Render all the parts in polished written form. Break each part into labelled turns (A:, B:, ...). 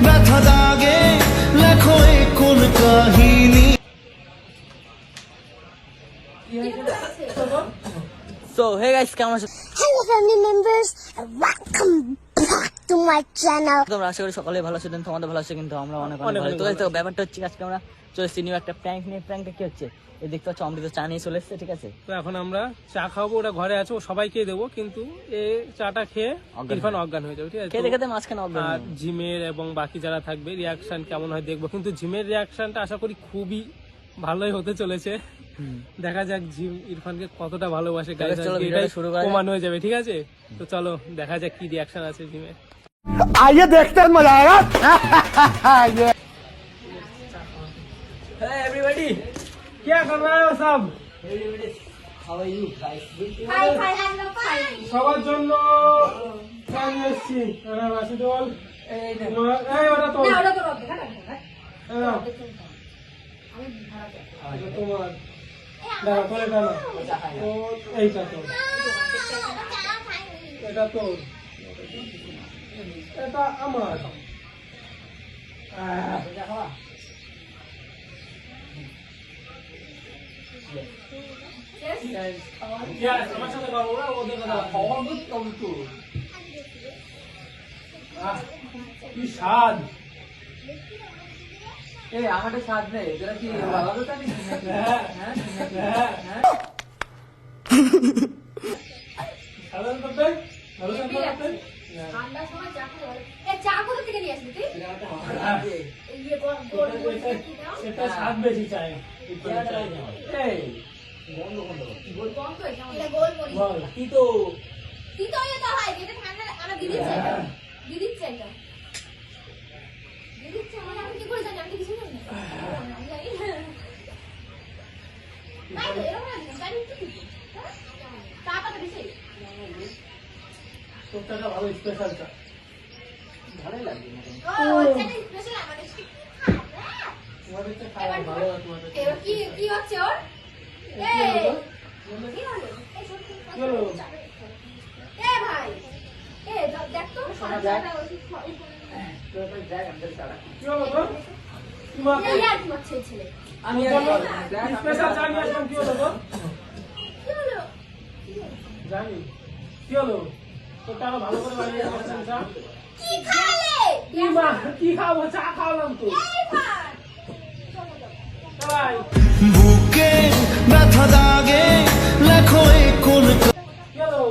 A: ব্যথা দাগে লেখো কোন কাহিনী।
B: So hey guys, কেমন আছো?
C: Hello family members and welcome back to my channel.
B: তোমরা আশা করি সকলে ভালো আছো, তোমাদের ভালো আছে, কিন্তু আমরা অনেক অনেক ভালো। তো ব্যাপারটা হচ্ছে আজকে আমরা চলে এসেছি নিউ একটা প্র্যাঙ্ক নিয়ে। প্র্যাঙ্কটা কি হচ্ছে এই দেখতে পাচ্ছ, অমৃত চা নিয়ে চলে এসেছে, ঠিক আছে?
D: তো এখন আমরা চা খাবো, ওটা ঘরে আছে, ও সবাইকে দেবো, কিন্তু এই চাটা খেয়ে ইরফান অজ্ঞান হয়ে যাবে, ঠিক আছে?
B: খেতে খেতে মাঝখানে অজ্ঞান।
D: আর জিমের এবং বাকি যারা থাকবে রিয়াকশন কেমন হয় দেখবো, কিন্তু জিমের রিয়াকশনটা আশা করি খুবই ভালোই হতে চলেছে। দেখা যাক জিম ইরফানকে কতটা ভালোবাসে, প্রমাণ হয়ে যাবে, ঠিক আছে? তো চলো দেখা যাক কি রিয়াকশন আছে জিমের।
A: आइए देखते हैं, मजा आएगा।
B: Hey everybody,
D: क्या कर रहे हो सब?
B: how are you guys?
D: সবার জন্য চা নিয়ে এসছি। রাশিদুল, এই ওটা তোর, এটা তোমার, দাঁড়া তোর, এটা না, এইটা তোর, এটা তোর, এটা আমার। আমার সাথে খাবো, ওদের কথা কি স্বাদ।
B: এই আমাদের স্বাদ নেই, তোরা কি ভালো তো জানিস?
D: সাধারণ করতে ভালো করতে
E: ঠান্ডার সময় চা খেতে ভালো। এই চা কোথা থেকে নিয়ে আসলি তুই? এই যে
D: এটা স্বাদ বেশি চাই। এই
E: গন্ধ এটা গোলমরিচ।
D: বল
E: তিতো ইয়ে তো হয়, যেটা ঠান্ডা আমরা দিদির চাইটা। দিদির চাইটা। দিদির চা মানে আমি কি করে জানি? আমি তো কিছু জানি না। আমি জানি না। না তো এরকম না, জানি কি? চা পাতা বেশি।
D: তোরটা ভালো স্পেশাল চা,
B: ভালোই লাগবে।
E: ও চাটা স্পেশাল আমাদের কি খাবে?
D: তোমাদের চা খাওয়া ভালো আছে তোমাদের।
E: এবার কি হচ্ছে ওর? এই কি হলো? এই ছোট
D: কি হলো?
E: এ ভাই, এ দেখ তো সাজাটা ওই
B: তোরা দেখ আমাদের চাটা।
D: কি হলো গো? কি মা
E: এই আর কি হচ্ছে ছেলে?
B: আমি
D: স্পেশাল চা নিয়ে আসলাম, কি হলো গো?
E: কি হলো?
D: জানি কি হলো, তোরটা আরো ভালো করে বানিয়ে আসলাম চা।
E: কি খালে?
D: কি মা, কি খাবো? চা খাওয়ালাম তো।
E: এই ভাই
D: সবাই
A: বুকে ব্যথা দাগে লেখো কোন
D: কি হলো?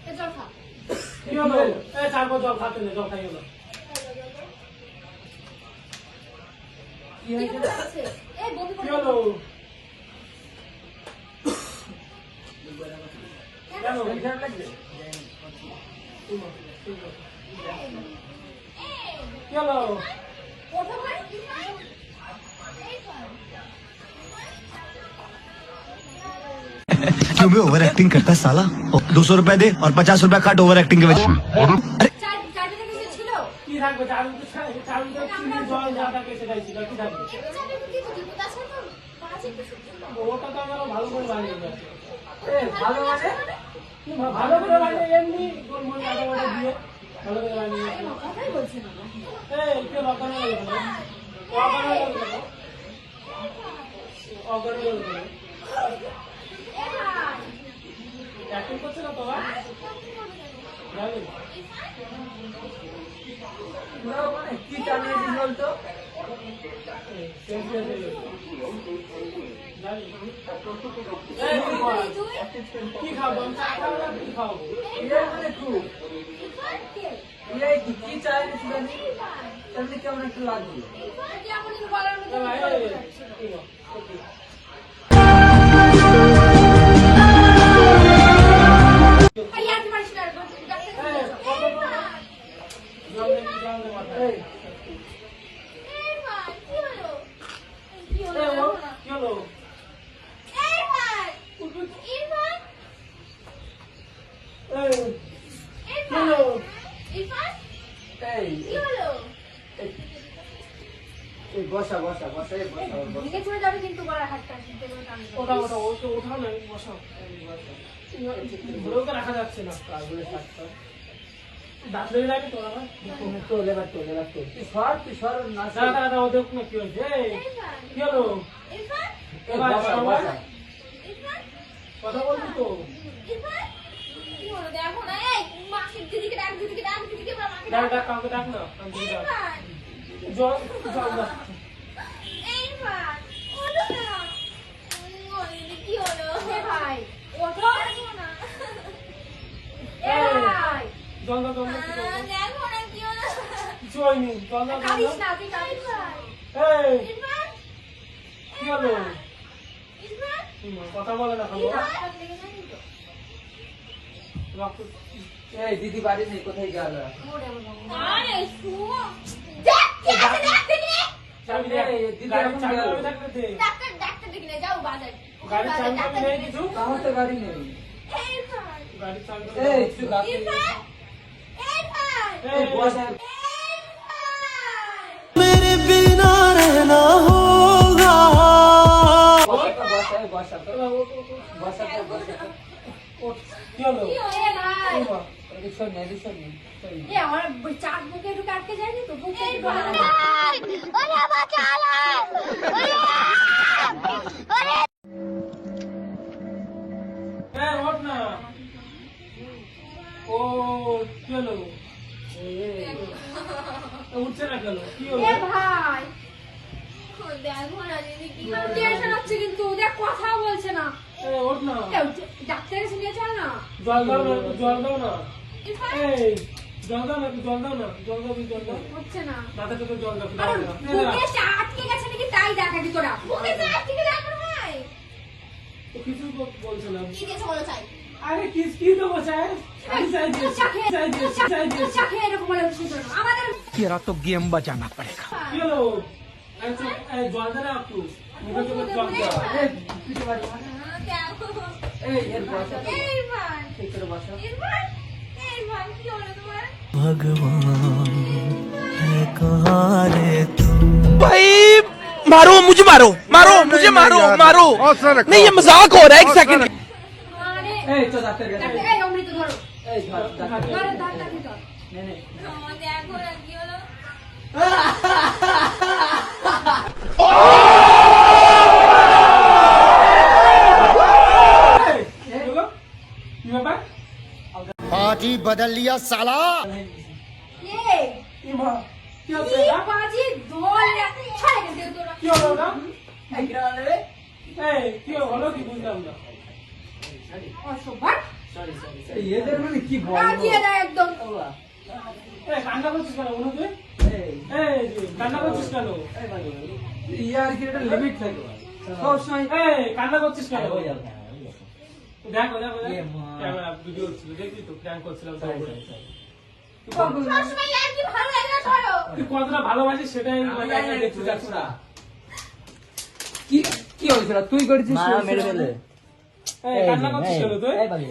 E: এ জল খা।
D: কি হলো? এই চারবো, জল খাতে নে, জল খাই হলো।
E: কি হচ্ছে? এই বমি
D: কি
E: করে।
D: হলো?
E: কেন?
D: কেন?
B: লাগবে।
D: কি হলো?
E: ওঠো ভাই। এই ভাই।
A: क्यों भी ओवर एक्टिंग करता है साला। 200 रुपए दे और 50 रुपए काट ओवर एक्टिंग के वजह।
E: চাটা কিছু ছিল?
D: কি থাকবে? চারু তো চিনি জল যা থাকে সেটাই ছিল, কি থাকবে?
E: এই চাটা কি তো দিব তাছাড়া তো কাজ একটু শুকনো না।
D: ওটা তো আমরা ভালো করে বানিয়ে যাচ্ছে।
B: ভালো মানে
D: ভালো করে বানিয়ে এমনি গোলমরিচ আদা বাটা দিয়ে ভালো করে বানিয়ে দিয়েছে।
E: কথাই বলছে না।
D: এই কে অজ্ঞান হয়ে গেল? অজ্ঞান হয়ে গেল? অজ্ঞান হয়ে গেল?
E: এ ভাই
D: অ্যাক্টিং করছে না তো? জানি
B: মানে কি চালিয়েছিস বলতো?
D: কি খাবো? চা খাবো না কি খাবো?
B: মানে খুব এই কি চালিয়েছিস জানি, তাহলে কেমন একটু লাগবে।
E: কি আপনি বলার মতো এই আর কি মারিস না এই ভাই কি হলো? কি হলো?
D: কি হলো?
E: এই ভাই ইরফান ইরফান
B: এই
E: কি হলো?
B: এই বসা বসা বসা এই বসা বসা।
E: ভেঙে চলে যাবে কিন্তু বড় হাতটা দিতে বলে টানবে।
D: ওটা ওকে ওঠাও না, বসাও। ওকে রাখা যাচ্ছে না।
B: কাগজের সাথে
D: ডাক্তারি লাগে তো আমার
B: তোলে বাট তুই সর না
D: দাদা দাদা ওদের কোনো কি হয়েছে এই, কি হলো
E: ইরফান
D: এবার সবাই
E: ইরফান
D: কথা বলবি তো
E: ইরফান কি হলো দেখো না এই মাসির দিদিকে ডাক বলে মাকে
D: ডাক
E: ডাক
D: ডাক কাউকে ডাক না আমি দিদি ডাক।
E: ইরফান
D: জল জল দাও।
E: ইরফান ওঠো না ওই কি হলো হে ভাই ওঠো না এ ভাই
D: জল দাও জল দাও, কি করবো?
E: দেখো না কি হলো
D: কিছু হয়নি জল দাও জল
E: কাঁদিস
D: দাও।
E: না তুই কাঁদিস ভাই
D: এই
E: ইরফান
D: কি হলো
E: ইরফান
D: কথা বলে না খাবো
E: ইরফান লেগে যায়নি তো
D: রক্ত
B: এই দিদি বাড়ি নেই, কোথায় গেল?
E: আরে শুনো দেখ কে আছে দেখ দেখি
D: চাবি দে
B: দিদি
D: গাড়ি
B: এখন
D: চাবি
B: গেল।
D: থাকলে দে
E: ডাক্তার দেখি না যাও বাজার
D: গাড়ি চাবি টাবি নেই কিছু
B: আমার তো গাড়ি নেই।
E: ইরফান
D: গাড়ি চাবি
B: এই তুই গাড়ি
E: ইরফান ইরফান
D: এই
B: বস
E: ইরফান
A: मेरे बिना रहना होगा
D: কি হলো
E: কি হয়ে ভাই
D: এই
E: এ আমার চাক বুকে ঢুকে আটকে যায়নি তো বুকে
C: ওরে বাঁচালা
D: ওঠ না ও কি হলো উঠছে না কেন কি হলো
E: এ ভাই দেখো না দিদি কি টেনশন হচ্ছে কিন্তু দেখ কথা বলছে না
D: ওঠ না
E: ডাক্তারের কাছে নিয়ে চল না
D: জল দাও না জল দাও না
E: ইরফান
D: এই জল দাও না জল দাও না জল দাও জল দাও
E: হচ্ছে না
D: মাথাটা তো জল দাও
E: আর বুকে আটকে গেছে নাকি তাই দেখাবি তোরা বুকে আটকে গেলে এখন ভাই
D: কিছু বলছিলাম
E: কি দিয়েছে বলো চাই
D: আরে কি তো বসায় আমি চাই দিয়েছি চাই দিয়েছি
E: চাকে এরকম বলে শুনছো না আমাদের
A: तेरा तो गेम बजाना पड़ेगा
D: কি হলো এই জল দে না একটু মুখে চোখে জল দাও
E: ইরফান ইরফান কি হলো তোমার
A: भगवान है कहाँ रे तू
F: भाई मारो मुझे मारो मारो मुझे मारो मारो नहीं ये मजाक हो रहा है एक सेकंड
E: আরে
B: এই তো ডাক্তার গেছে।
E: ডাক্তার এই অমৃত ধরো
B: এই ধর, ডাক্তার।
E: ধরো ধর তাকে ধর
B: নে, নে।
E: দেখো না কি হলো
D: এই হলো কি ব্যাপার
A: आज ही बदल लिया साला
E: এই
D: কি মা কি হচ্ছে
E: কি
D: এটা
E: বাজি ধর ছাড়ে গেছে তোরা
D: কি হলো না
B: এই গ্রামে রে।
D: এই কি হলো কি বুঝলাম না
E: অসভ্য
B: এই এদের মানে কি
E: দিয়ে
B: বলবো?
E: দেয় একদম
D: এই কান্না করছিস কেন বলো তুই
B: এই,
D: এই যে, কান্না করছিস কেন
B: ইয়ার কি একটা লিমিট থাকে। সবসময়
D: এই কান্না করছিস কেন
B: হয়ে যাবে।
D: দেখো দেখো
B: এ মা।
D: ক্যামেরা ভিডিও ছিল দেখবি তো প্র্যাঙ্ক করছিলাম তাই বলে।
E: সবসময় আর কি ভালো লাগে না ধরো
D: তুই কতটা ভালোবাসিস সেটাই মানে একটা দেখতে চাচ্ছি না
B: কি কি হয়েছিল? তুই করেছিস? মা মেরে ফেলে।
D: এই কান্না করছিস কেন তুই
B: এই বালি।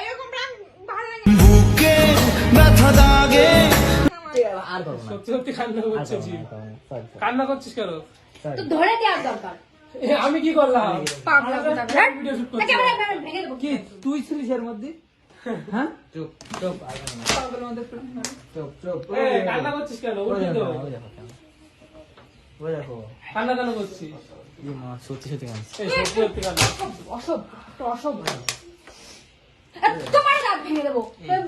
E: এরকম প্রাণ ভালো লাগে
A: भूखे मैं था दागे
B: আর করবো না।
D: সত্যি সত্যি কান্না
B: আর
D: করছিস
B: করবো না, আর করবো না। Sorry, sorry,
D: কান্না করছিস কেন
E: তো ধরে দেওয়ার দরকার
D: এ, আমি কি করলাম
E: পাগলা কোথা
D: ভিডিও শুট
E: না ক্যামেরা ক্যামেরা ভেঙে দেবো
B: কি তুই ছিলিস এর মধ্যে? হ্যাঁ?
A: चुप चुप आ जाना
B: পাগলের মধ্যে চুপ চুপ।
D: এই কান্না করছিস কেন
B: ওই
D: উঠবি তো
B: দেখো, ওই দেখো কেমন। ওই দেখো।
D: কান্না কেন করছিস
B: এই মা, সত্যি সত্যি কাঁদছে।
D: এই সত্যি সত্যি কান্না
E: অসভ্য তোমার দাঁত ভেঙে দেবো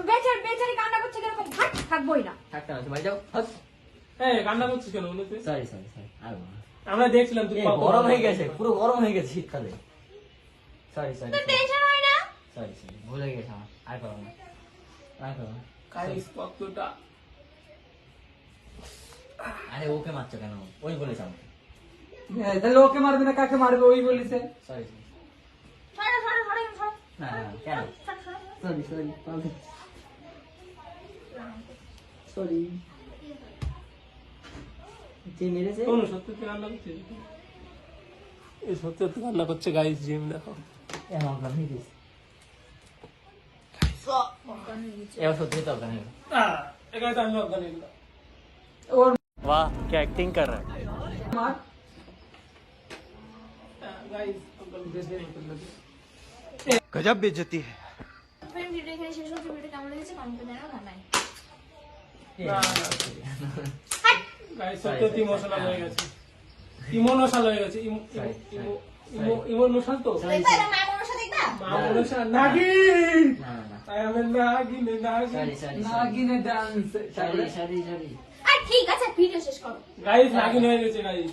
E: বেচারি কান্না করছে কিরকম ভাট থাকবোই না
B: থাকতে না, বাড়ি যাও। হাট।
D: এই কান্না করছিস কেন বলো তুই
B: Sorry, sorry, sorry, আর করবো না।
D: আমরা দেখছিলাম তুই
B: এই
D: কত
B: গরম হয়ে গেছে, পুরো গরম হয়ে গেছে শীতকালে। Sorry, sorry,
E: তো
B: sorry,
E: টেনশন হয় না
B: sorry, sorry, ভুলে গেছে আমার। আর করবো না। আর করবো না।
D: গাইস কতটা
B: আরে ওকে মারছো কেন? ওই বলেছে আমাকে।
G: তাহলে ওকে মারবে না কাকে মারবে ওই বলিছে।
B: Sorry, sorry.
E: সরো সরো সরো সরো
B: না, না, কেন?
G: সরি সরি সরি যে মেরেছে
D: কোন সত্যি সত্যি কান্না করছিস এই সত্যি সত্যি কান্না করছে গাইস জিম দেখো
B: এমন অজ্ঞান হয়ে গেছে। এবার সত্যি তো অজ্ঞান হয়ে গেছে।
D: এখানে তো আমি অজ্ঞান হয়ে গেলাম।
G: ওর
F: वाह क्या एक्टिंग कर रहा है
G: মার
D: গাইস অজ্ঞান হয়ে গেছে।
A: गजब बेइज्जती है
E: ফ্রেন্ড ভিডিও এখানে শেষ হচ্ছে। ভিডিও কেমন লেগেছে কমেন্ট করে জানাও। বাই।
D: গাইস সত্যি ইমোশনাল হয়ে গেছে, ইমোশনাল হয়ে গেছে, ইমোশনাল তো
E: দেখবা এটা মা মনসা দেখবা?
D: মা ইমোশনাল নাগিন,
B: না না
D: I am nagin nagin.
B: Sorry sorry
G: নাগিনে ডান্স
B: সরি সরি সরি
E: আর ঠিক আছে ভিডিও শেষ করো।
D: গাইস নাগিন হয়ে গেছে গাইস।